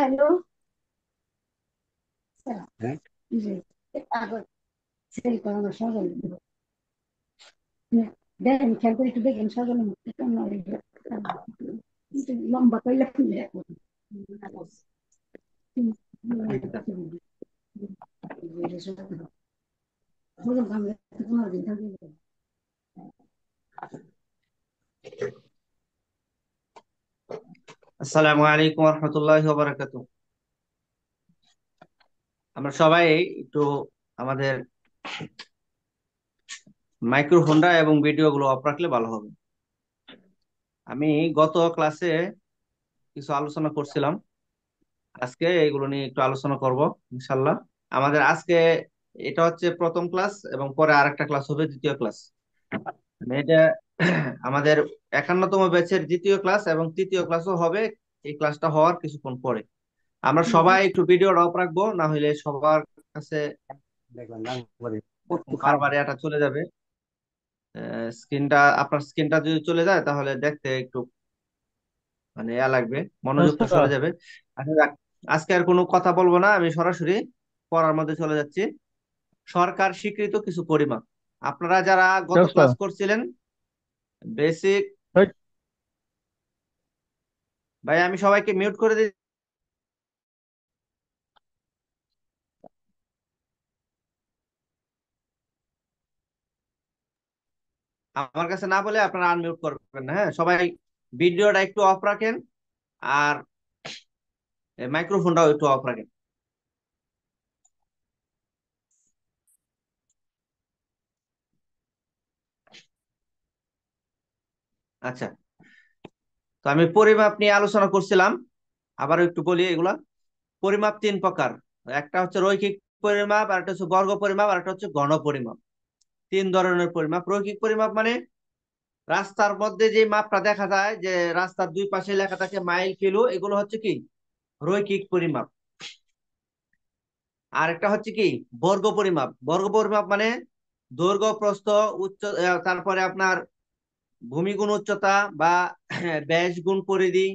হলো যে আগর সেই করানো সজল দেখেন খেয়াল করে একটু দেখেন সজলের মধ্যে কেমন লম্বা কইলে ফুলে সজল ভাঙলে 15 দিন থাকবে। আসসালামু আলাইকুম রহমতুল্লাহি ওয়া বারাকাতুহু। আমরা সবাই একটু আমাদের মাইক্রোফোনটা এবং ভিডিওগুলো অফ রাখলে ভালো হবে। আমি গত ক্লাসে কিছু আলোচনা করছিলাম, আজকে এগুলো নিয়ে একটু আলোচনা করব ইনশাল্লাহ। আমাদের আজকে এটা হচ্ছে প্রথম ক্লাস এবং পরে আরেকটা ক্লাস হবে দ্বিতীয় ক্লাস। মানে এটা আমাদের 51তম ব্যাচের দ্বিতীয় ক্লাস এবং তৃতীয় ক্লাসও হবে। এই ক্লাসটা হওয়ার কিছুক্ষণ পরে আমরা সবাই একটু ভিডিওটা অফ রাখবো, না হলে সবার কাছে বারবার এটা চলে যাবে। আপনার স্ক্রিনটা যদি চলে যায় তাহলে দেখতে একটু মানে লাগবে, মনোযোগটা সরে যাবে। আচ্ছা যাক, আজকে আর কোনো কথা বলবো না, আমি সরাসরি পড়ার মধ্যে চলে যাচ্ছি। সরকার স্বীকৃত কিছু পরিমাপ। আপনারা যারা গত ক্লাস করছিলেন বেসিক, ভাই আমি সবাইকে মিউট করে দিই। আমার কাছে না বলে আপনারা আনমিউট করবেন না, হ্যাঁ সবাই ভিডিওটা একটু অফ রাখেন আর মাইক্রোফোনটাও একটু অফ রাখেন। আচ্ছা, তো আমি পরিমাপ নিয়ে আলোচনা করছিলাম, আবারও একটু বলি এগুলা। পরিমাপ তিন প্রকার, একটা হচ্ছে রৈখিক পরিমাপ, আর একটা হচ্ছে বর্গ পরিমাপ, আর একটা হচ্ছে ঘন পরিমাপ। তিন ধরনের পরিমাপ। রৈখিক পরিমাপ মানে রাস্তার মধ্যে যে মাপটা দেখা যায়, যে রাস্তার দুই পাশে লেখা থাকে মাইল কিলো, এগুলো হচ্ছে কি রৈখিক পরিমাপ। আর একটা হচ্ছে কি বর্গ পরিমাপ। বর্গ পরিমাপ মানে দৈর্ঘ্য প্রস্থ উচ্চ তারপরে আপনার ভূমি গুণ উচ্চতা বা ব্যাস গুণ পরিধি,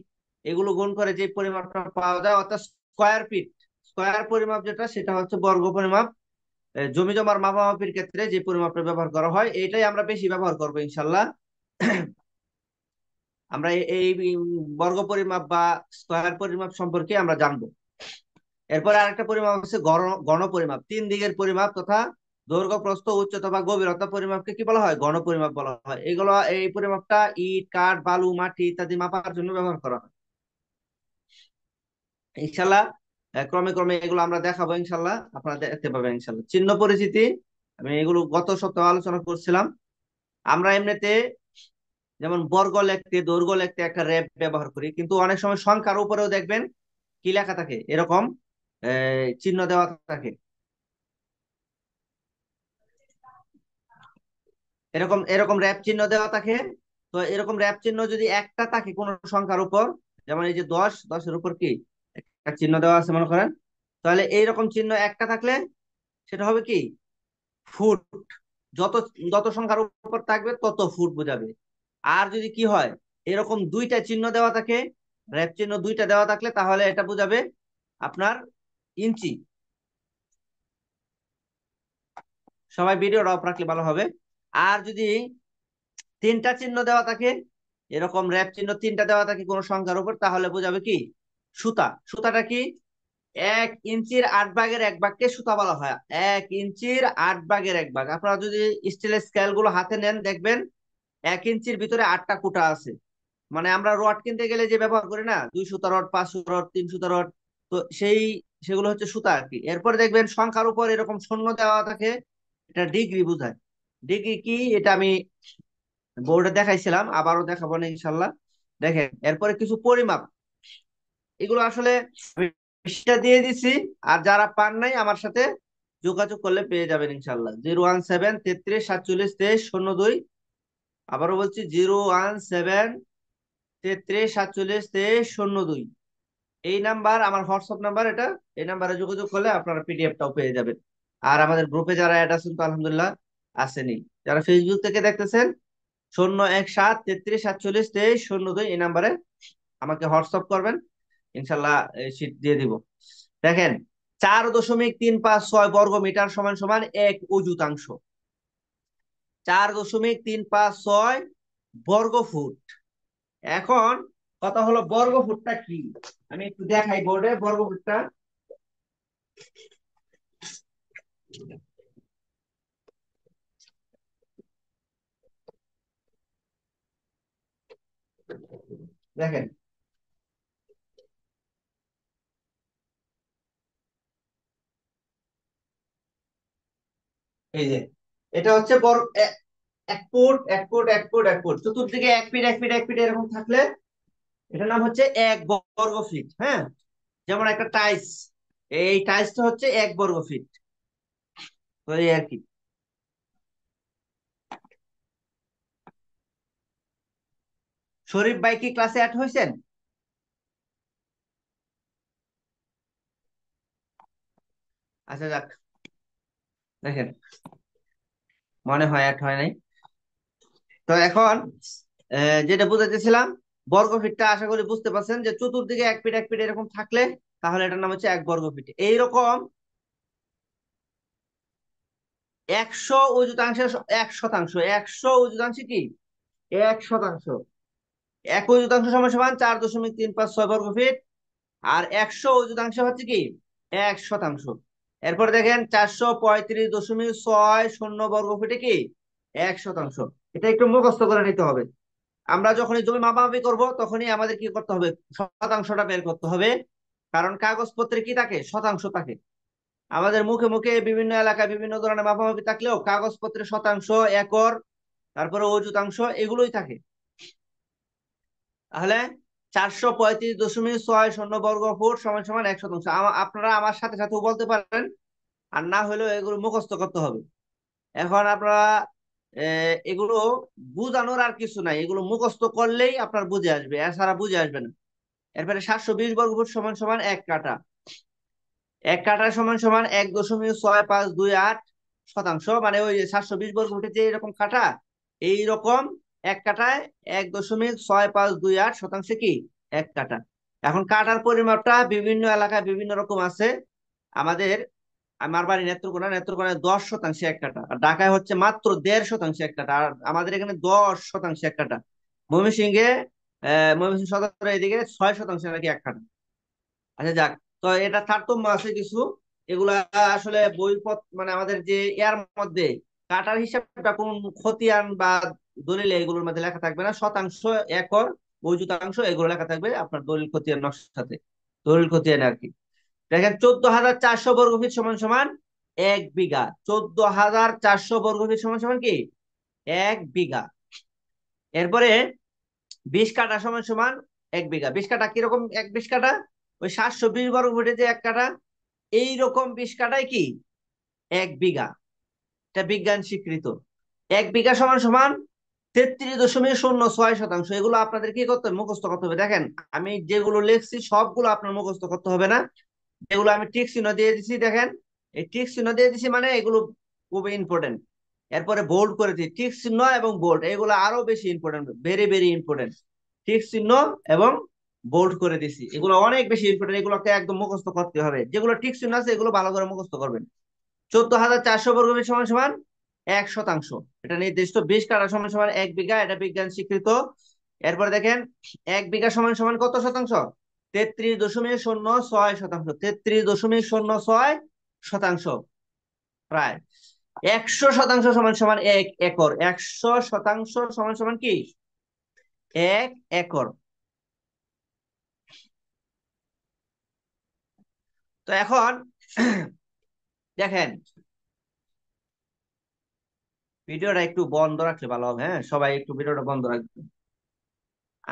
এগুলো গুণ করে যে পরিমাপটা পাওয়া যায়, অর্থাৎ স্কয়ার ফিট। স্কয়ার পরিমাপ যেটা, সেটা হচ্ছে বর্গ পরিমাপ। জমি জমার মাপামাপির ক্ষেত্রে যে পরিমাপটা ব্যবহার করা হয়, এটাই আমরা বেশি ব্যবহার করবো ইনশাল্লাহ। আমরা এই বর্গ পরিমাপ বা স্কয়ার পরিমাপ সম্পর্কে আমরা জানবো। এরপরে আরেকটা পরিমাপ হচ্ছে গণ পরিমাপ। তিন দিকের পরিমাপ তথা দৈর্ঘ্য প্রস্থ উচ্চতা বা গভীরতা পরিমাপকে কি বলা হয়? গণ পরিমাপ বলা হয়। এগুলো এই পরিমাপটা ইট কাঠ বালু মাটি ইত্যাদি মাপার জন্য ব্যবহার করা হয় ইনশাল্লাহ। ক্রমে ক্রমে এগুলো আমরা দেখাবো ইনশাল্লাহ, আপনারা দেখতে পাবেন ইনশাল্লাহ। চিহ্ন পরিচিতি, আমি এগুলো গত সপ্তাহে আলোচনা করছিলাম। আমরা এমনিতে যেমন বর্গ লিখতে দৈর্ঘ্য লিখতে একটা র্যাপ ব্যবহার করি, কিন্তু অনেক সময় সংখ্যার উপরেও দেখবেন কি লেখা থাকে, এরকম চিহ্ন দেওয়া থাকে। এরকম এরকম র্যাপ চিহ্ন দেওয়া থাকে। তো এরকম র্যাপ চিহ্ন যদি একটা থাকে কোন সংখ্যার উপর, যেমন এই যে 10, 10-এর উপর কি একটা চিহ্ন দেওয়া আছে মনে করেন, তাহলে এইরকম চিহ্ন একটা থাকলে সেটা হবে কি ফুট। যত যত সংখ্যার উপর থাকবে তত ফুট বোঝাবে। আর যদি কি হয়, এরকম দুইটা চিহ্ন দেওয়া থাকে, র্যাপ চিহ্ন দুইটা দেওয়া থাকলে, তাহলে এটা বোঝাবে আপনার ইঞ্চি। সবাই ভিডিওটা অফ রাখলে ভালো হবে। আর যদি তিনটা চিহ্ন দেওয়া থাকে, এরকম র্যাপ চিহ্ন তিনটা দেওয়া থাকে কোন সংখ্যার উপর, তাহলে বোঝাবে কি সুতা। সুতাটা কি 1 ইঞ্চির 8 ভাগের 1 ভাগকে সুতা বলা হয়। 1 ইঞ্চির 8 ভাগের 1 ভাগ। আপনারা যদি স্টিলের স্কেল গুলো হাতে নেন দেখবেন 1 ইঞ্চির ভিতরে 8টা কুটা আছে। মানে আমরা রড কিনতে গেলে যে ব্যবহার করি না, 2 সুতা রড 5 সুতা রড 3 সুতা রড, তো সেগুলো হচ্ছে সুতা আর কি। এরপরে দেখবেন সংখ্যার উপর এরকম শূন্য দেওয়া থাকে, এটা ডিগ্রি বোঝায়। ডিগ্রি কি এটা আমি বোর্ডে দেখাইছিলাম, আবারও দেখাবো না ইনশাল্লাহ। দেখেন এরপরে কিছু পরিমাপ, এগুলো আসলে আমি সেটা দিয়ে দিছি। আর যারা পান নাই আমার সাথে যোগাযোগ করলে পেয়ে যাবেন ইনশাল্লাহ। 017 33 47 23 02। আবারও বলছি 017 33 47 23 02। এই নাম্বার আমার হোয়াটসঅ্যাপ নাম্বার এটা। এই নাম্বারে যোগাযোগ করলে আপনারা পিডিএফটাও পেয়ে যাবেন। আর আমাদের গ্রুপে যারা অ্যাড আছেন তো আলহামদুলিল্লাহ আসেনি। যারা ফেসবুক থেকে দেখতেছেন 017 33 47 23 02 এই নাম্বারে আমাকে হোয়াটসঅ্যাপ করবেন। ইনশাল্লাহ শীট দিয়ে দিব। দেখেন 4.356 বর্গ মিটার সমান সমান 1 অযুতাংশ। 4.356 বর্গ ফুট। এখন কথা হলো বর্গ ফুটটা কি, আমি একটু দেখাই বোর্ডে বর্গ ফুটটা। দেখেন এই যে এটা হচ্ছে বর্গ 1 ফুট 1 ফুট 1 ফুট 1 ফুট, চতুর্দিকে 1 ফিট 1 ফিট 1 ফিট এরকম থাকলে এটার নাম হচ্ছে 1 বর্গ ফিট। হ্যাঁ, যেমন একটা টাইলস, এই টাইলসটা হচ্ছে 1 বর্গ ফিট। তো এই আর কি। শরীফ ভাই কি ক্লাসে অ্যাড হয়েছেন? আচ্ছা যাক, দেখেন মনে হয় অ্যাড হয় নাই। তো এখন যেটা বুঝাইতেছিলাম, বর্গফিটটা আশা করি বুঝতে পারছেন যে চতুর্দিকে 1 ফিট 1 ফিট এরকম থাকলে তাহলে এটার নাম হচ্ছে 1 বর্গ ফিট। এইরকম 100 অযুতাংশের 1 শতাংশ, 100 অযুতাংশ কি 1 শতাংশ। 1 অযুতাংশ সমান সমান 4.356 বর্গ ফিট। আর 100 অযুতাংশ হচ্ছে কি 1 শতাংশ। এরপর দেখেন 435.60 বর্গফিটে কি 1 শতাংশ। এটা একটু মুখস্থ করে নিতে হবে। আমরা যখনই জমি মাপামাপি করব তখনই আমাদের কি করতে হবে, শতাংশটা বের করতে হবে। কারণ কাগজপত্রে কি থাকে, শতাংশ থাকে। আমাদের মুখে মুখে বিভিন্ন এলাকায় বিভিন্ন ধরনের মাপামাপি থাকলেও কাগজপত্রে শতাংশ, একর, তারপরে অযুতাংশ এগুলোই থাকে। তাহলে 435.60 বর্গ ফুট সমান সমান 1 শতাংশ। আপনারা আমার সাথে সাথেও বলতে পারেন, আর না হলেও এগুলো মুখস্থ করতে হবে। এখন আপনারা এগুলো বুঝানোর আর কিছু নাই, এগুলো মুখস্থ করলেই আপনার বুঝে আসবে, এছাড়া বুঝে আসবে না। এরপরে 720 বর্গফুট সমান সমান 1 কাঠা। 1 কাঠা সমান সমান 1.6528 শতাংশ। মানে ওই যে 720 বর্গফুটে যে এরকম কাঠা, এইরকম 1 কাঠায় 1.6528 শতাংশে কি 1 কাঠা। এখন কাঠার পরিমাপটা বিভিন্ন এলাকায় বিভিন্ন রকম আছে। আমাদের আমার বাড়ি নেত্রকোনা, নেত্রকোনায় 10 শতাংশে 1 কাঠা, আর ঢাকায় হচ্ছে মাত্র 1.5 শতাংশে 1 কাঠা, আর আমাদের এখানে 10 শতাংশে 1 কাঠা। ময়মনসিংহে ময়মনসিংহ সদরের এদিকে 6 শতাংশে নাকি 1 কাঠা। আচ্ছা যাক, তো এটা তারতম্য আছে কিছু। এগুলা আসলে বইপত্র মানে আমাদের যে এর মধ্যে কাটার হিসাবটা কোন খতিয়ান বা দলিলে এগুলোর মধ্যে লেখা থাকবে না। শতাংশ, একর, অযুতাংশ এগুলো লেখা থাকবে আপনার দলিল খতিয়ান নকশাতে, দলিল খতিয়ান আর কি। দেখেন 14,400 বর্গফিট সমান সমান 1 বিঘা। 14,400 বর্গফিট সমান সমান কি 1 বিঘা। এরপরে 20 কাঠা সমান সমান 1 বিঘা। 20 কাঠা কিরকম 1 20 কাঠা, ওই 720 বর্গফুটে যে 1 কাঠা, এইরকম 20 কাঠায় কি 1 বিঘা। এটা বিজ্ঞান স্বীকৃত। 1 বিঘা সমান সমান 33.06 শতাংশ। এগুলো আপনাদের কি করতে হবে, মুখস্থ করতে হবে। দেখেন আমি যেগুলো লিখছি সবগুলো আপনার মুখস্থ করতে হবে না, যেগুলো আমি টিক চিহ্ন দিয়ে দিছি, দেখেন এই টিক চিহ্ন দিয়ে দিছি মানে এগুলো খুবই ইম্পর্টেন্ট। এরপরে বোল্ড করে দিই, টিক চিহ্ন এবং বোল্ড এগুলো আরো বেশি important, very very important. Tick চিহ্ন এবং বোল্ড করে দিছি, এগুলো অনেক বেশি ইম্পর্টেন্ট, এগুলোকে একদম মুখস্থ করতে হবে। যেগুলো টিক চিহ্ন আছে এগুলো ভালো করে মুখস্থ করবেন। 14,400 বর্গফিট সমান সমান 1 শতাংশ। এটা নির্দিষ্ট। 20 কাঠা সমান সমান 1 বিঘা, এটা বিজ্ঞান স্বীকৃত। এরপরে দেখেন 1 বিঘা সমান সমান কত শতাংশ, 33.06 শতাংশ। 33.06 শতাংশ, প্রায় 100 শতাংশ সমান সমান 1 একর। 100 শতাংশ সমান সমান কি 1 একর। তো এখন দেখেন ভিডিওটা একটু বন্ধ রাখলে ভালো হবে। হ্যাঁ, সবাই একটু ভিডিওটা বন্ধ রাখবেন।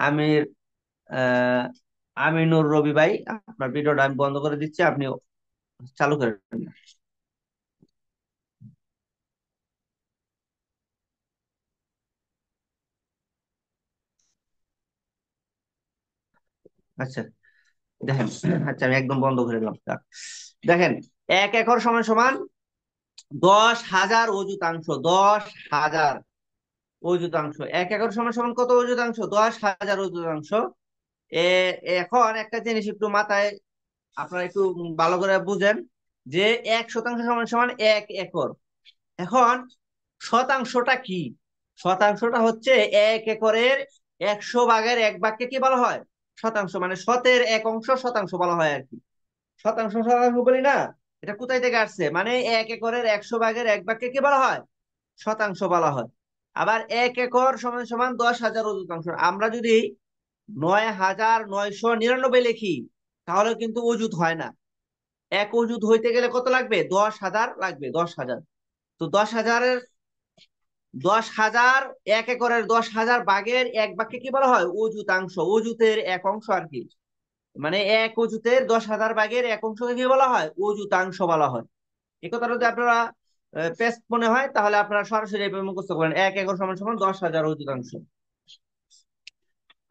আমির আহ আমিনুর রবি ভাই, আপনার ভিডিওটা আমি বন্ধ করে দিচ্ছি, আপনি চালু করেন। আচ্ছা দেখেন, আচ্ছা আমি একদম বন্ধ করে দিলাম। দেখেন 1 একর সমান সমান 10,000 অযুতাংশ। 10,000 অযুতাংশ। 1 একর সমান সমান কত অযুতাংশ, 10,000 অযুতাংশ। এখন একটা জিনিস একটু মাথায় আপনারা একটু ভালো করে বুঝেন যে 1 শতাংশ সমান সমান 1 একর। এখন শতাংশটা কি? শতাংশটা হচ্ছে 1 একরের 100 ভাগের 1 ভাগকে কি বলা হয়? শতাংশ। মানে শতের 1 অংশ শতাংশ বলা হয় আর কি। শতাংশ শতাংশ বলি না, এটা কোথায় থেকে আসছে? মানে 1 একরের 100 ভাগের 1 ভাগকে কি বলা হয়? শতাংশ বলা হয়। আবার 1 একর সমান সমান 10,000 অযুতাংশ। আমরা যদি 9,999 লিখি তাহলে কিন্তু অযুত হয় না। এক অযুত হইতে গেলে কত লাগবে? 10,000 লাগবে, 10,000। তো 10,000-এর 10,000, 1 একরের 10,000 ভাগের 1 ভাগকে কি বলা হয়? অযুতাংশ, অযুতের 1 অংশ আর কি। মানে 1 অযুতের 10,000 ভাগের 1 অংশকে কি বলা হয়? অযুতাংশ বলা হয়। এই কথাটা যদি আপনারা পেস্ট মনে হয় তাহলে আপনারা সরাসরি এভাবে মুখস্থ করেন, 1 একর সমান সমান 10,000 অযুতাংশ।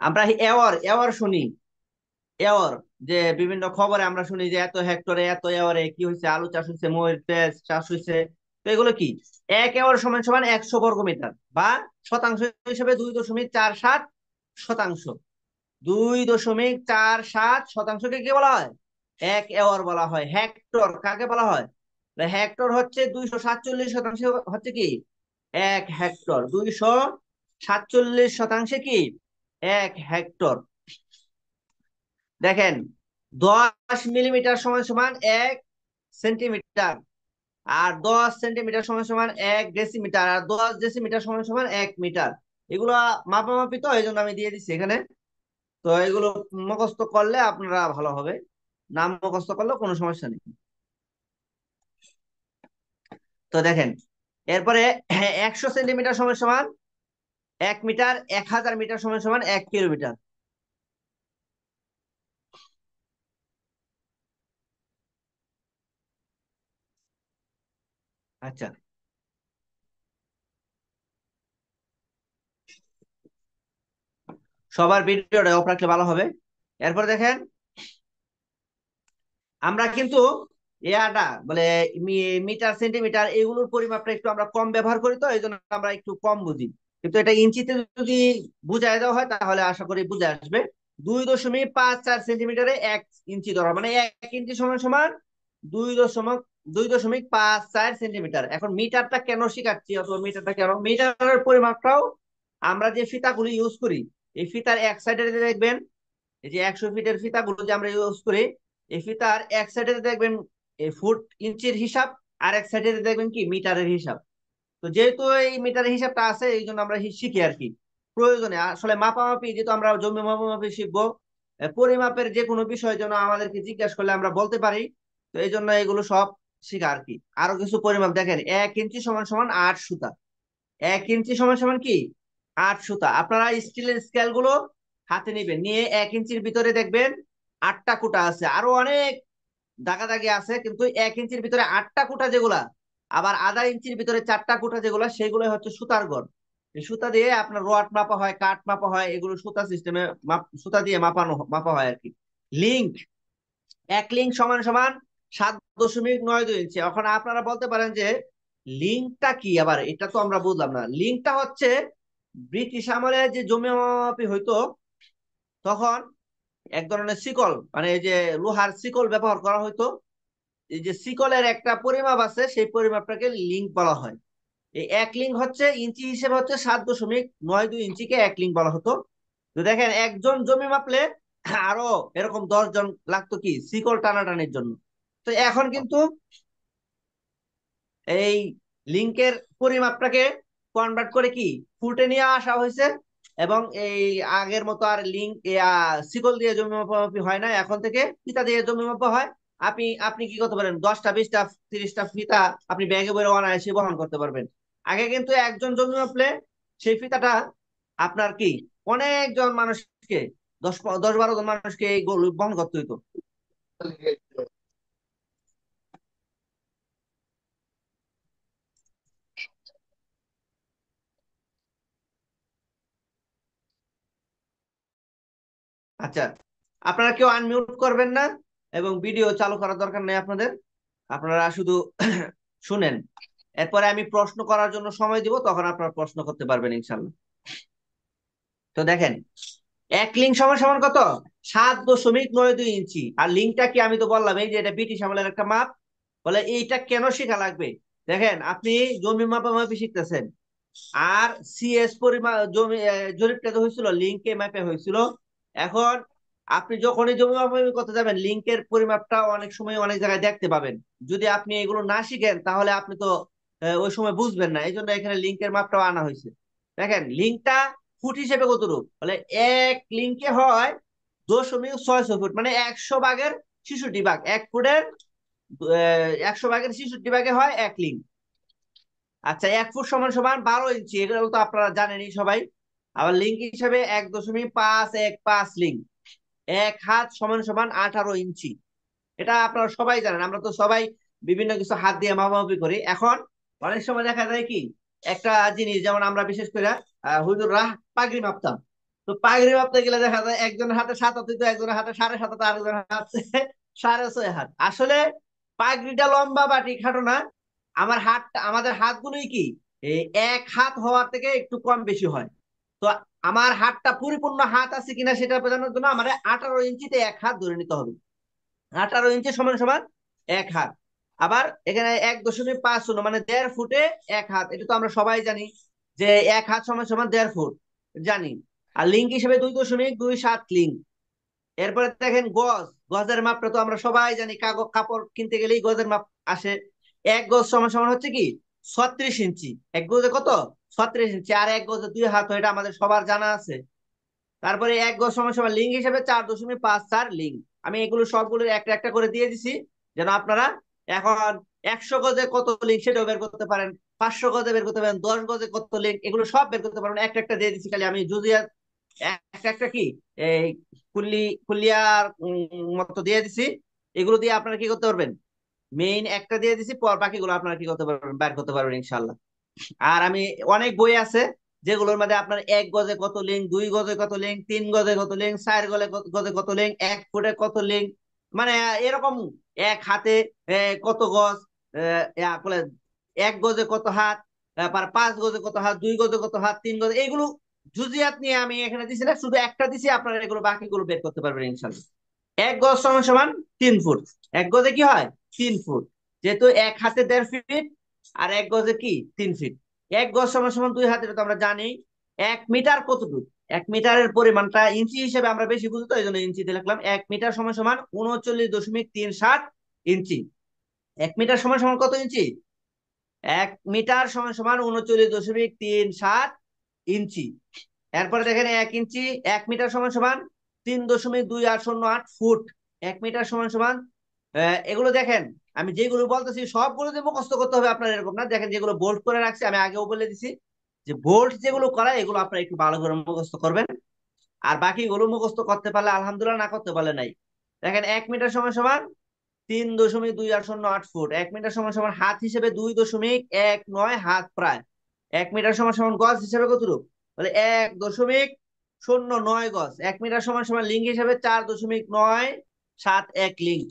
আমরা এওয়ার এওয়ার শুনি, এওয়ার যে বিভিন্ন খবরে আমরা শুনি যে এত হেক্টরে এত এওয়ারে কি হয়েছে, আলু চাষ হয়েছে, ময়ূর চাষ হয়েছে। তো এগুলো কি? 1 এওয়ার সমান সমান 100 বর্গমিটার, বা শতাংশ হিসেবে 2.47 শতাংশ। 2.47 শতাংশকে কি বলা হয়? 1 এওয়ার বলা হয়। হেক্টর কাকে বলা হয়? হেক্টর হচ্ছে 247 শতাংশ, হচ্ছে কি 1 হেক্টর। 247 শতাংশে কি 1 হেক্টর। দেখেন, 10 মিলিমিটার সমান সমান 1 সেন্টিমিটার, আর 10 সেন্টিমিটার সমান সমান 1 ডেসিমিটার, আর 10 ডেসিমিটার সমান সমান 1 মিটার। এগুলো মাপামাপি, তো এই জন্য আমি দিয়ে দিচ্ছি এখানে। তো এগুলো মুখস্থ করলে আপনারা ভালো হবে, নাম মুখস্থ করলে কোনো সমস্যা নেই। তো দেখেন, এরপরে 100 সেন্টিমিটার সমান সমান 1 মিটার, 1,000 মিটার সমান সমান 1 কিলোমিটার। আচ্ছা, সবার ভিডিওটা অফ রাখলে ভালো হবে। এরপর দেখেন, আমরা কিন্তু ইয়াটা বলে মিটার সেন্টিমিটার এগুলোর পরিমাপটা একটু আমরা কম ব্যবহার করি, তো এই জন্য আমরা একটু কম বুঝি। কিন্তু এটা ইঞ্চিতে যদি বুঝাই দেওয়া হয় তাহলে আশা করি বুঝে আসবে। 2.54 সেন্টিমিটারে 1 ইঞ্চি ধরা, মানে 1 ইঞ্চি সমান সমান 2 দশমিক 2.54 সেন্টিমিটার। এখন মিটারটা কেন শিখাচ্ছি, অথবা মিটারটা কেন, মিটারের পরিমাপটাও আমরা যে ফিতাগুলো ইউজ করি, এই ফিতার এক সাইডে দেখবেন, এই যে 100 ফিটের ফিতাগুলো যে আমরা ইউজ করি, এই ফিতার এক সাইডে দেখবেন এই ফুট ইঞ্চির হিসাব, আর এক সাইডে দেখবেন কি মিটারের হিসাব। তো যেহেতু এই মিটারের হিসাবটা আছে এই জন্য আমরা শিখি আর কি। প্রয়োজনে আসলে মাপামাপি, যেহেতু আমরা জমি মাপামাপি শিখবো, পরিমাপের যে কোনো বিষয় যেন আমাদেরকে জিজ্ঞাসা করলে আমরা বলতে পারি। তো এই জন্য এগুলো সব শিখা আর কি। আরো কিছু পরিমাপ দেখেন, 1 ইঞ্চি সমান সমান 8 সুতা। 1 ইঞ্চি সমান সমান কি 8 সুতা। আপনারা স্টিলের স্কেল গুলো হাতে নিবেন, নিয়ে 1 ইঞ্চির ভিতরে দেখবেন 8টা কুটা আছে, আরো অনেক দাগা দাগি আছে, কিন্তু 1 ইঞ্চির ভিতরে 8টা কুটা যেগুলা, আবার আধা ইঞ্চির ভিতরে 4টা কুটা যেগুলা, সেগুলো হচ্ছে সুতার গড়। এই সুতা দিয়ে আপনার রড মাপা হয়, কাঠ মাপা হয়, এগুলো সুতা সিস্টেমে সুতা দিয়ে মাপা হয় আর কি। লিঙ্ক, 1 লিঙ্ক সমান সমান 7.92 ইঞ্চি। এখন আপনারা বলতে পারেন যে লিঙ্কটা কি, আবার এটা তো আমরা বুঝলাম না। লিঙ্কটা হচ্ছে ব্রিটিশ আমলে যে জমি মাপি হইতো, তখন এক ধরনের শিকল, মানে এই যে লোহার শিকল ব্যবহার করা হইতো। এই যে শিকলের একটা পরিমাপ আছে, সেই পরিমাপটাকে লিঙ্ক বলা হয়। এই 1 লিঙ্ক হচ্ছে ইঞ্চি হিসেবে হচ্ছে 7.92 ইঞ্চিকে 1 লিঙ্ক বলা হতো। তো দেখেন, একজন জমি মাপলে আরো এরকম 10 জন লাগতো কি শিকল টানাটানির জন্য। তো এখন কিন্তু এই লিঙ্কের পরিমাপটাকে কনভার্ট করে কি ফুটে নিয়ে আসা হয়েছে। এবং এই আগের মতো আর লিঙ্ক শিকল দিয়ে জমি মাপামাপি হয় না, এখন থেকে ফিতা দিয়ে জমি মাপা হয়। আপনি আপনি কি করতে পারেন, 10টা 20টা 30টা ফিতা আপনি ব্যাগে করে অনায়াসে বহন করতে পারবেন। আগে কিন্তু একজন জমি মাপলে সেই ফিতাটা আপনার কি অনেকজন মানুষকে, 10 10 12 জন মানুষকে এই বহন করতে হইতো। আচ্ছা, আপনারা কেউ আনমিউট করবেন না, এবং ভিডিও চালু করার দরকার নেই আপনাদের। আপনারা শুধু শুনেন। এরপরে আমি প্রশ্ন করার জন্য সময় দিব, তখন আপনারা প্রশ্ন করতে পারবেন ইনশাল্লাহ। তো দেখেন, এক লিঙ্ক সমান সমান কত? 7.92 ইঞ্চি। আর লিঙ্কটা কি আমি তো বললাম, এই যে এটা ব্রিটিশ আমলের একটা মাপ। বলে এইটা কেন শেখা লাগবে? দেখেন, আপনি জমি মাপামাপি শিখতেছেন, আর সিএস পরিমাপ জমি জরিপটা তো হয়েছিল লিঙ্কে ম্যাপে হয়েছিল। এখন আপনি যখনই জমি মাপামাপি করতে যাবেন, লিঙ্কের পরিমাপটা অনেক সময় অনেক জায়গায় দেখতে পাবেন। যদি আপনি এগুলো না শিখেন তাহলে আপনি তো ওই সময় বুঝবেন না। এই জন্য এখানে লিঙ্কের মাপটাও আনা হয়েছে। দেখেন লিঙ্কটা ফুট হিসেবে কতটুকু, বলে এক লিঙ্কে হয় 0.66 ফুট, মানে 100 ভাগের 66 ভাগ। 1 ফুটের 100 ভাগের 66 ভাগে হয় এক লিঙ্ক। আচ্ছা, 1 ফুট সমান সমান 12 ইঞ্চি, এগুলো তো আপনারা জানেনই সবাই। আবার লিঙ্ক হিসাবে 1.515 লিঙ্ক। 1 হাত সমান সমান 18 ইঞ্চি। এটা আপনারা সবাই জানেন, আমরা তো সবাই বিভিন্ন কিছু হাত দিয়ে মাপামাপি করি। এখন অনেক সময় দেখা যায় কি, একটা জিনিস যেমন আমরা বিশেষ করে হুজুররা পাগড়ি মাপতাম। তো পাগড়ি মাপতে গেলে দেখা যায় একজনের হাতে 7 হাত হইতো, একজনের হাতে 7.5 হাত, আরেকজনের হাতে 6.5 হাত। আসলে পাগড়িটা লম্বা বা ঠিক খাটো না, আমাদের হাতগুলোই কি এই 1 হাত হওয়ার থেকে একটু কম বেশি হয়। তো আমার হাতটা পরিপূর্ণ হাত আছে কিনা সেটা বোঝানোর জন্য আমার 18 ইঞ্চিতে 1 হাত ধরে নিতে হবে। 18 ইঞ্চি সমান সমান 1 হাত। আবার এখানে 1.50 মানে 1.5 ফুটে 1 হাত, এটা তো আমরা সবাই জানি যে 1 হাত সমান সমান 1.5 ফুট, জানি। আর লিঙ্ক হিসেবে 2.27 লিঙ্ক। এরপরে দেখেন গজ, গজের মাপটা তো আমরা সবাই জানি, কাগজ কাপড় কিনতে গেলেই গজের মাপ আসে। 1 গজ সমান সমান হচ্ছে কি 36 ইঞ্চি। 1 গজে কত? 36 ইঞ্চি। আর 1 গজে 2 হাত হয়, এটা আমাদের সবার জানা আছে। তারপরে 1 গজ সমান সমান লিঙ্ক হিসেবে 4.54 লিঙ্ক। আমি এগুলো সবগুলো একটা একটা করে দিয়ে দিছি, যেন আপনারা এখন 100 গজে কত লিঙ্ক সেটাও বের করতে পারেন, 500 গজে বের করতে পারেন, 10 গজে কত লিঙ্ক এগুলো সব বের করতে পারেন। একটা একটা দিয়ে দিছি, খালি আমি জুজিয়া একটা একটা কি এই কুল্লি কুলিয়ার মতো দিয়ে দিছি। এগুলো দিয়ে আপনারা কি করতে পারবেন, মেইন একটা দিয়ে দিছি, পর বাকিগুলো আপনারা কি করতে পারবেন, বের করতে পারবেন ইনশাল্লাহ। আর আমি অনেক বই আছে যেগুলোর মধ্যে আপনার 1 গজে কত লিঙ্ক, 2 গজে কত লিঙ্ক, 3 গজে কত লিঙ্ক, 4 গজে গজে কত লিঙ্ক, 1 ফুটে কত লিঙ্ক, মানে এরকম 1 হাতে কত গজ, বলে 1 গজে কত হাত, তারপর 5 গজে কত হাত, 2 গজে কত হাত, 3 গজে, এইগুলো জুজিয়াত নিয়ে আমি এখানে দিছি না, শুধু একটা দিছি, আপনারা এগুলো বাকিগুলো বের করতে পারবেন ইনশাল্লাহ। 1 গজ সমান সমান 3 ফুট। 1 গজে কি হয়? 3 ফুট। যেহেতু 1 হাতে 1.5 ফিট, আর 1 গজে কি 3 ফিট। 1 গজ সমান সমান 2 হাত, এটা তো আমরা জানি। 1 মিটার কতটুকু? 1 মিটারের পরিমাণটা ইঞ্চি হিসেবে আমরা বেশি বুঝি, তো এই জন্য ইঞ্চিতে লিখলাম। 1 মিটার সমান সমান 39.37 ইঞ্চি। 1 মিটার সমান সমান কত ইঞ্চি? 1 মিটার সমান সমান 39.37 ইঞ্চি। এরপরে দেখেন 1 ইঞ্চি, 1 মিটার সমান সমান 3.2808 ফুট। 1 মিটার সমান সমান এগুলো দেখেন, আমি যেগুলো বলতেছি সবগুলো যে মুখস্থ করতে হবে আপনার এরকম না। দেখেন যেগুলো বোল্ড করে রাখছি, আমি আগেও বলে দিছি যে বোল্ড যেগুলো করা এগুলো আপনারা একটু ভালো করে মুখস্থ করবেন। আর বাকিগুলো মুখস্থ করতে পারলে আলহামদুলিল্লাহ, না করতে পারলে নাই। দেখেন 1 মিটার সমান সমান 3.2808 ফুট। 1 মিটার সমান সমান হাত হিসেবে 2.19 হাত প্রায়। 1 মিটার সমান সমান গজ হিসেবে কতটুকু? বলে 1.009 গজ। 1 মিটার সমান সমান লিঙ্ক হিসেবে 4.971 লিঙ্ক।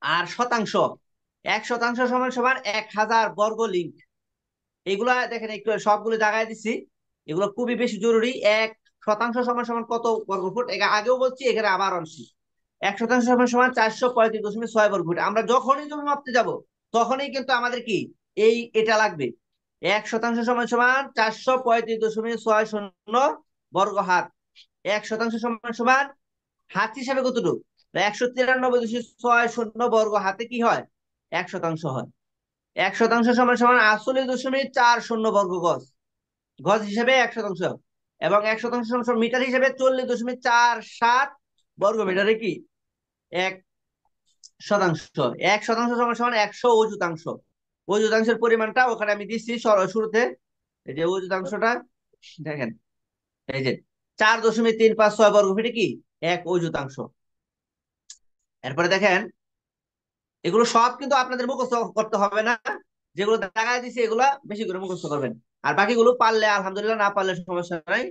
আর শতাংশ, 1 শতাংশ সমান সমান 1000 বর্গ লিঙ্ক। এগুলা দেখেন একটু সবগুলো জায়গায় দিচ্ছি, এগুলো খুবই বেশি জরুরি। 1 শতাংশ সমান সমান কত বর্গ ফুট, এটা আগেও বলছি, এখানে আবার আনছি। 1 শতাংশ সমান সমান 435.6 বর্গ ফুট। আমরা যখনই জমি মাপতে যাব তখনই কিন্তু আমাদের কি এটা লাগবে। 1 শতাংশ সমান সমান 435.6 বর্গ হাত। 1 শতাংশ সমান সমান হাত হিসাবে কতটুকু? 193.60 বর্গ হাতে কি হয়? 1 শতাংশ হয়। 1 শতাংশ সমান সমান 48.40 বর্গ গজ, গজ হিসেবে 1 শতাংশ। এবং 1 শতাংশ সমান সমান মিটার হিসেবে 40.47 বর্গ মিটারে কি 1 শতাংশ। 1 শতাংশ সমান সমান 100 অযুতাংশ। অযুতাংশের পরিমাণটা ওখানে আমি দিচ্ছি শুরুতে। এই যে অযুতাংশটা দেখেন, এই যে 4.356 বর্গ ফিটে কি 1 অযুতাংশ। এরপরে দেখেন এগুলো সব কিন্তু আপনাদের মুখস্থ করতে হবে না, যেগুলো দেখায় দিছি এগুলা বেশি করে মুখস্থ করবেন। আর বাকিগুলো পারলে আলহামদুলিল্লাহ, না পারলে সমস্যা নাই।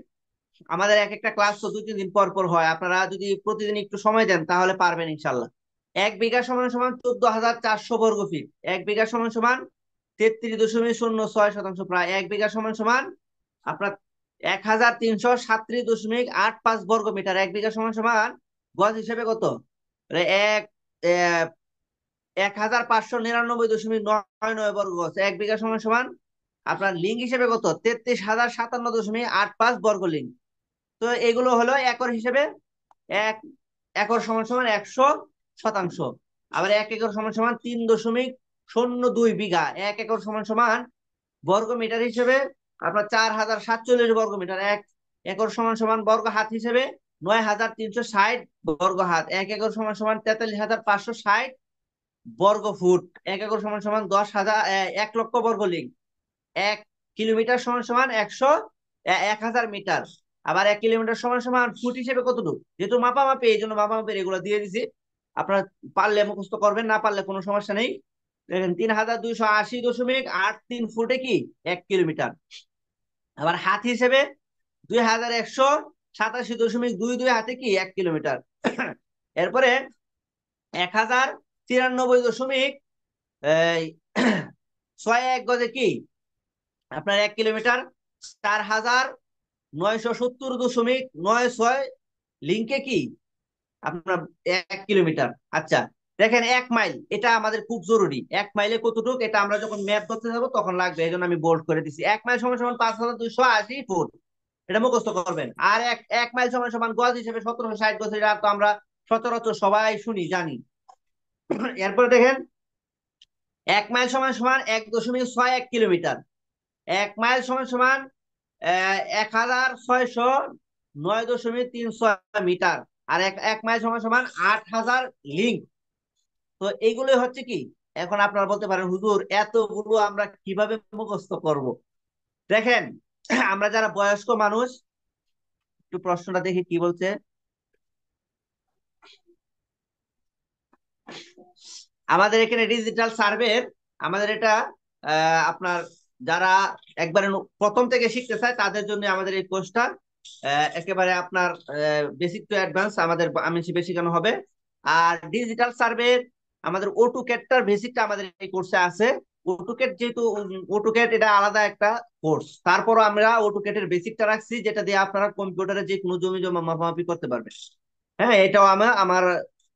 আমাদের এক একটা ক্লাস তো 2-3 দিন পর পর হয়, আপনারা যদি প্রতিদিন একটু সময় দেন তাহলে পারবেন ইনশাল্লাহ। 1 বিঘা সমান সমান 14,400 বর্গ ফিট। 1 বিঘা সমান সমান 33.06 শতাংশ প্রায়। 1 বিঘা সমান সমান আপনার 1337.85 বর্গ মিটার। 1 বিঘা সমান সমান গজ হিসেবে কত? এক 1599.99 বর্গ গজ। 1 বিঘা সমান সমান আপনার লিঙ্ক হিসেবে কত? 33,057.85 বর্গ লিঙ্ক। তো এগুলো হলো একর হিসেবে। 1 একর সমান সমান 100 শতাংশ। আবার 1 একর সমান সমান 3.02 বিঘা। 1 একর সমান সমান বর্গ মিটার হিসেবে আপনার 4047 বর্গ মিটার। 1 একর সমান সমান বর্গ হাত হিসেবে 9360 বর্গ হাত। 1 একর সমান সমান 43,560 বর্গ ফুট। 1 একর সমান সমান 1 লক্ষ বর্গ লিঙ্ক। 1 কিলোমিটার সমান সমান 1000 মিটার। আবার 1 কিলোমিটার সমান সমান ফুট হিসেবে কতটুকু? যেহেতু মাপামাপি, এই জন্য মাপামাপির এগুলো দিয়ে দিছি। আপনারা পারলে মুখস্থ করবেন, না পারলে কোনো সমস্যা নেই। দেখেন 3280.83 ফুটে কি 1 কিলোমিটার। আবার হাত হিসেবে 2187.22 হাতে কি 1 কিলোমিটার। এরপরে 1093.61 গজে কি আপনার 1 কিলোমিটার। 4970.96 লিঙ্কে কি আপনার 1 কিলোমিটার। আচ্ছা, দেখেন 1 মাইল, এটা আমাদের খুব জরুরি। 1 মাইলে কতটুকু, এটা আমরা যখন ম্যাপ করতে যাবো তখন লাগবে, এই জন্য আমি বোল্ড করে দিচ্ছি। 1 মাইল সমান সমান 5280 ফুট। এটা মুখস্থ করবেন। আর 1 মাইল সমান সমান গজ হিসেবে 1760 গজ। এটা তো আমরা সচরাচর সবাই শুনি, জানি। এরপরে দেখেন 1 মাইল সমান সমান 1.61 কিলোমিটার। 1 মাইল সমান সমান 1609.36 মিটার। আর 1 মাইল সমান সমান 8000 লিঙ্ক। তো এইগুলো হচ্ছে কি, এখন আপনারা বলতে পারেন হুজুর এতগুলো আমরা কিভাবে মুখস্থ করব? দেখেন, আমরা যারা বয়স্ক মানুষ, একটু প্রশ্নটা দেখি কি বলছে। আমাদের এখানে ডিজিটাল সার্ভের, আমাদের এটা আপনার যারা একবারে প্রথম থেকে শিখতে চায় তাদের জন্য আমাদের এই কোর্সটা একেবারে আপনার বেসিক টু অ্যাডভান্স আমাদের আমি শেখানো হবে। আর ডিজিটাল সার্ভের আমাদের অটোক্যাডটার বেসিকটা আমাদের এই কোর্সে আছে। অটোক্যাড যেহেতু অটোক্যাড এটা আলাদা একটা কোর্স, তারপরও আমরা অটোক্যাডের বেসিকটা রাখছি, যেটা দিয়ে আপনারা কম্পিউটারে যে কোনো জমি জমা মাপামাপি করতে পারবেন। হ্যাঁ, এটাও আমার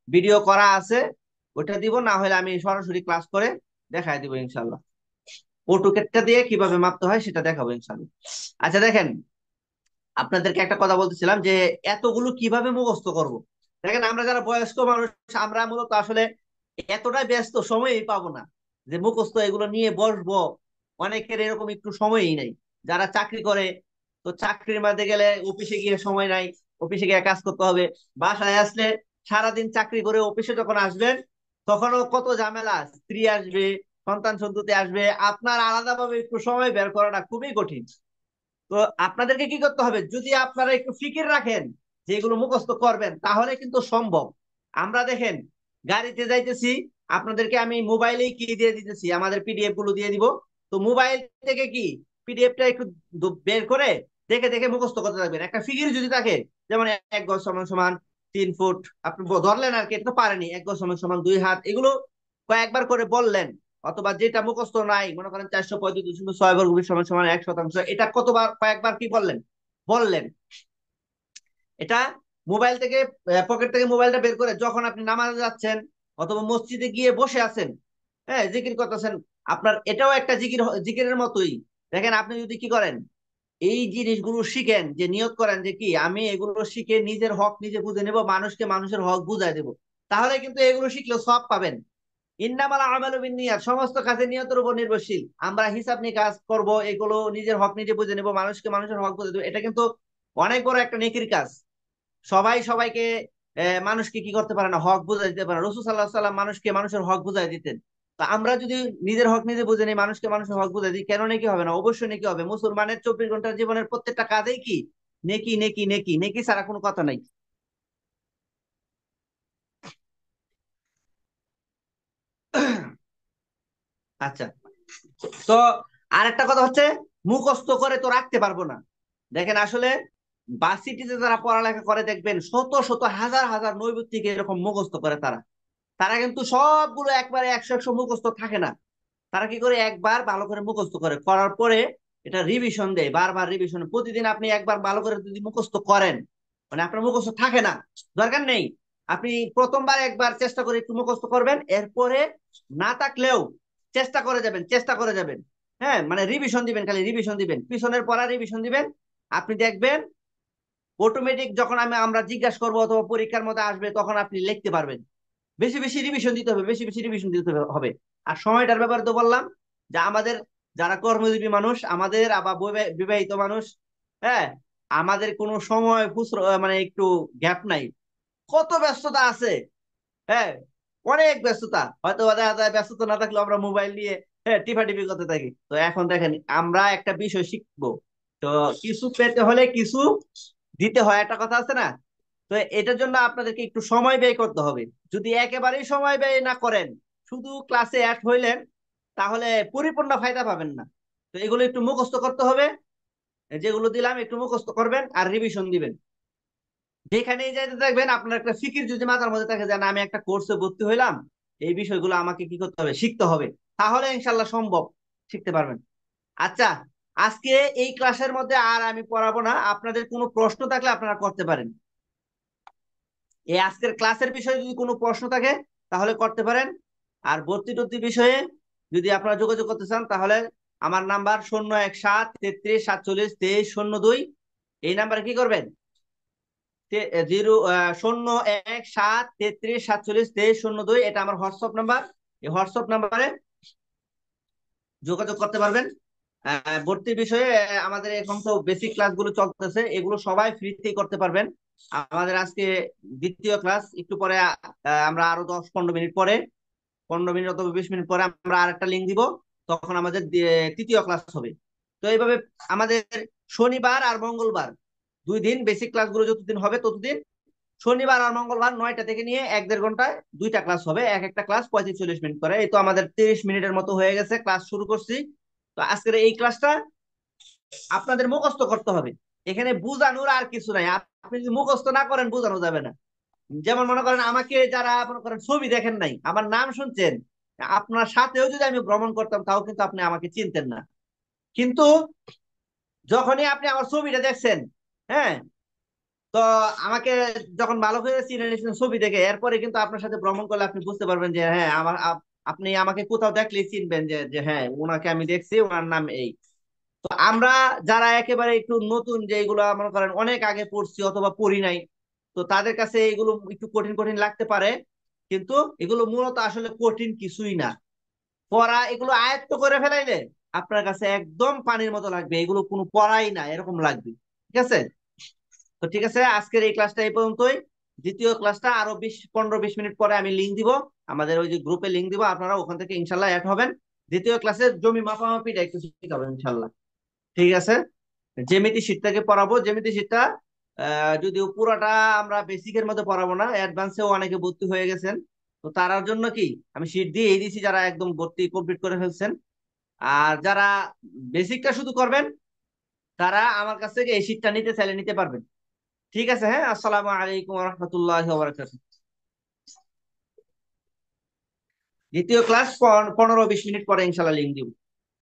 ভিডিও করা আছে, ওটা দিব। না হলে আমি সরাসরি ক্লাস করে দেখাই দিব ইনশাল্লাহ। অটোক্যাডটা দিয়ে কিভাবে মাপতে হয় সেটা দেখাবো ইনশাল্লাহ। আচ্ছা দেখেন, আপনাদেরকে একটা কথা বলতেছিলাম যে এতগুলো কিভাবে মুখস্থ করব। দেখেন, আমরা যারা বয়স্ক মানুষ, আমরা মূলত আসলে এতটাই ব্যস্ত, সময়ই পাবো না যে মুখস্থ এগুলো নিয়ে বসবো। অনেকের এরকম একটু সময়ই নাই। যারা চাকরি করে, তো চাকরির মধ্যে গেলে অফিসে গিয়ে সময় নাই, অফিসে গিয়ে কাজ করতে হবে। বাসায় আসলে সারাদিন চাকরি করে অফিসে যখন আসবেন তখনও কত ঝামেলা, স্ত্রী আসবে, সন্তান সন্ততি আসবে, আপনার আলাদাভাবে একটু সময় বের করাটা খুবই কঠিন। তো আপনাদেরকে কি করতে হবে, যদি আপনারা একটু ফিকির রাখেন যে এগুলো মুখস্থ করবেন, তাহলে কিন্তু সম্ভব। আমরা দেখেন গাড়িতে যাইতেছি, আপনাদেরকে আমি মোবাইলেই কি দিয়ে দিতেছি, আমাদের পিডিএফ গুলো দিয়ে দিব। তো মোবাইল থেকে কি পিডিএফটা একটু বের করে দেখে দেখে মুখস্থ করতে থাকবেন। একটা ফিকির যদি থাকে, যেমন 1 গজ সমান সমান 3 ফুট, আপনি ধরলেন আর কি, এটা তো পারেনি। 1 গজ সমান সমান 2 হাত, এগুলো কয়েকবার করে বললেন। অথবা যেটা মুখস্থ নাই, মনে করেন 435.6 বর্গ সমান সমান 1 শতাংশ, এটা কতবার কয়েকবার কি বললেন বললেন। এটা মোবাইল থেকে, পকেট থেকে মোবাইলটা বের করে যখন আপনি নামাজে যাচ্ছেন অথবা মসজিদে গিয়ে বসে আছেন, হ্যাঁ জিকির করতেছেন, আপনার এটাও একটা জিকিরের মতোই। দেখেন, আপনি যদি কি করেন, এই জিনিসগুলো শিখেন, যে নিয়ত করেন যে কি আমি এগুলো শিখে নিজের হক নিজে বুঝে নেব, মানুষকে মানুষের হক বুঝাই দেব, তাহলে কিন্তু এগুলো শিখলে সব পাবেন। ইন্নামাল আমালু বিন্নিয়াত, সমস্ত কাজে নিয়তের উপর নির্ভরশীল। আমরা হিসাব নিয়ে কাজ করব, এগুলো নিজের হক নিজে বুঝে নেব, মানুষকে মানুষের হক বুঝে দেবো, এটা কিন্তু অনেক বড় একটা নেকির কাজ। সবাই সবাইকে মানুষকে কি করতে পারে না, হক বুঝাই দিতে পারে। রাসূল সাল্লাল্লাহু আলাইহি ওয়াসাল্লাম মানুষকে মানুষের হক বুঝাই দিতেন। তো আমরা যদি নিজের হক নিজে বুঝে নিই, মানুষকে মানুষের হক বুঝাই দিই, কেন নেকি হবে না? অবশ্যই নেকি হবে। মুসলমানের 24 ঘন্টার জীবনের প্রত্যেকটা কাজেই কি নেকি নেকি নেকি নেকি ছাড়া কোনো কথা নাই। আচ্ছা, তো আরেকটা কথা হচ্ছে, মুখস্থ করে তো রাখতে পারবো না। দেখেন আসলে ভার্সিটিতে যারা পড়ালেখা করে দেখবেন শত শত হাজার হাজার নৈর্ব্যক্তিক এরকম মুখস্থ করে তারা। তারা কিন্তু সবগুলো একবারে 100 100 মুখস্থ থাকে না। তারা কি করে, একবার ভালো করে মুখস্থ করে, করার পরে এটা রিভিশন দেয়, বারবার রিভিশন। প্রতিদিন আপনি একবার ভালো করে যদি মুখস্থ করেন, মানে আপনার মুখস্থ থাকে না, দরকার নেই, আপনি প্রথমবার একবার চেষ্টা করে একটু মুখস্থ করবেন, এরপরে না থাকলেও চেষ্টা করে যাবেন, চেষ্টা করে যাবেন। হ্যাঁ, মানে রিভিশন দিবেন, খালি রিভিশন দিবেন, পিছনের পড়া রিভিশন দিবেন। আপনি দেখবেন অটোমেটিক যখন আমরা জিজ্ঞাসা করবো অথবা পরীক্ষার মধ্যে আসবে, তখন আপনি লিখতে পারবেন। বেশি বেশি রিভিশন দিতে হবে, বেশি বেশি রিভিশন দিতে হবে। আর সময়টার ব্যাপারে তো বললাম, যে আমাদের যারা কর্মজীবী মানুষ, আমাদের আবার বিবাহিত মানুষ, হ্যাঁ, আমাদের কোনো সময় মানে একটু গ্যাপ নাই, কত ব্যস্ততা আছে। হ্যাঁ, অনেক ব্যস্ততা, হয়তো দেখা যায় ব্যস্ততা না থাকলে আমরা মোবাইল নিয়ে হ্যাঁ টিপাটিপি করতে থাকি। তো এখন দেখেন, আমরা একটা বিষয় শিখবো, তো কিছু পেতে হলে কিছু দিতে হয়, একটা কথা আছে না? তো এটার জন্য আপনাদেরকে একটু সময় ব্যয় করতে হবে। যদি একেবারেই সময় ব্যয় না করেন, শুধু ক্লাসে অ্যাড হইলেন, তাহলে পরিপূর্ণ ফায়দা পাবেন না। তো এগুলো একটু মুখস্থ করতে হবে, যেগুলো দিলাম একটু মুখস্থ করবেন আর রিভিশন দিবেন। যেখানেই যাইতে দেখবেন আপনার একটা ফিকির যদি মাথার মধ্যে থাকে যে না, আমি একটা কোর্সে ভর্তি হইলাম, এই বিষয়গুলো আমাকে কি করতে হবে, শিখতে হবে, তাহলে ইনশাল্লাহ সম্ভব, শিখতে পারবেন। আচ্ছা, আজকে এই ক্লাসের মধ্যে আর আমি পড়াবো না, আপনাদের কোনো প্রশ্ন থাকলে আপনারা করতে পারেন। এই আজকের ক্লাসের বিষয়ে যদি কোনো প্রশ্ন থাকে তাহলে করতে পারেন। আর ভর্তি টর্তি বিষয়ে যদি আপনারা যোগাযোগ করতে চান, তাহলে আমার নাম্বার 017 33 47 23 02, এই নাম্বারে কি করবেন, 017 33 47 23 02, এটা আমার হোয়াটসঅ্যাপ নাম্বার। এই হোয়াটসঅ্যাপ নাম্বারে যোগাযোগ করতে পারবেন। ভর্তির বিষয়ে আমাদের এখন তো বেসিক ক্লাসগুলো চলতেছে, এগুলো সবাই ফ্রিতেই করতে পারবেন। আমাদের আজকে দ্বিতীয় ক্লাস, একটু পরে আমরা আরো 10-15 মিনিট পরে, 15 মিনিট অথবা 20 মিনিট পরে আমরা আরেকটা লিঙ্ক দিব, তখন আমাদের তৃতীয় ক্লাস হবে। তো এইভাবে আমাদের শনিবার আর মঙ্গলবার 2 দিন বেসিক ক্লাসগুলো যতদিন হবে ততদিন, শনিবার আর মঙ্গলবার 9টা থেকে নিয়ে 1-1.5 ঘন্টায় 2টা ক্লাস হবে, এক একটা ক্লাস 35-40 মিনিট করে। এই তো আমাদের 30 মিনিটের মতো হয়ে গেছে ক্লাস শুরু করছি। তো আজকের এই ক্লাসটা আপনাদের মুখস্থ করতে হবে, এখানে বুঝানোর আর কিছু নাই। আপনি যদি মুখস্থ না করেন, বোঝানো যাবে না। যেমন মনে করেন, আমাকে যারা মনে করেন ছবি দেখেন নাই, আমার নাম শুনছেন, আপনার সাথেও যদি আমি ভ্রমণ করতাম, তাও কিন্তু আপনি আমাকে চিনতেন না। কিন্তু যখনই আপনি আমার ছবিটা দেখছেন, হ্যাঁ, তো আমাকে যখন ভালো করে চিনে নিয়েছেন ছবি দেখে, এরপরে কিন্তু আপনার সাথে ভ্রমণ করলে আপনি বুঝতে পারবেন যে হ্যাঁ, আপনি আমাকে কোথাও দেখলেই চিনবেন যে যে হ্যাঁ, ওনাকে আমি দেখছি, ওনার নাম এই। তো আমরা যারা একেবারে একটু নতুন, যে এগুলো মনে করেন অনেক আগে পড়ছি অথবা পড়ি নাই, তো তাদের কাছে এগুলো একটু কঠিন কঠিন লাগতে পারে। কিন্তু এগুলো মূলত আসলে কঠিন কিছুই না। পড়া এগুলো আয়ত্ত করে ফেলাইলে আপনার কাছে একদম পানির মতো লাগবে, এগুলো কোনো পড়াই না এরকম লাগবে। ঠিক আছে? তো ঠিক আছে, আজকের এই ক্লাসটা এই পর্যন্তই। দ্বিতীয় ক্লাসটা আরো 15-20 মিনিট পরে আমি লিঙ্ক দিব, আমাদের ওই যে গ্রুপে লিঙ্ক দিব, আপনারা ওখান থেকে ইনশাল্লাহ অ্যাড হবেন। দ্বিতীয় ক্লাসে জমি মাপামাপিটা একটু শিখাবেন ইনশাল্লাহ। ঠিক আছে? জ্যামিতি শীটটাকে পড়াবো, জ্যামিতি শীটটা যদিও পুরোটা আমরা বেসিকের মধ্যে পড়াবো না, অ্যাডভান্সেও অনেকে ভর্তি হয়ে গেছেন। তো তার জন্য কি আমি শীট দিয়ে দিয়েছি, যারা একদম ভর্তি কমপ্লিট করে ফেলছেন। আর যারা বেসিকটা শুধু করবেন, তারা আমার কাছ থেকে এই শীটটা নিতে চাইলে নিতে পারবেন। ঠিক আছে, হ্যাঁ, আসসালামু আলাইকুম রহমতুল্লাহ বারাকাতুহু। দ্বিতীয় ক্লাস 15-20 মিনিট পরে ইনশাল্লাহ লিঙ্ক দিব।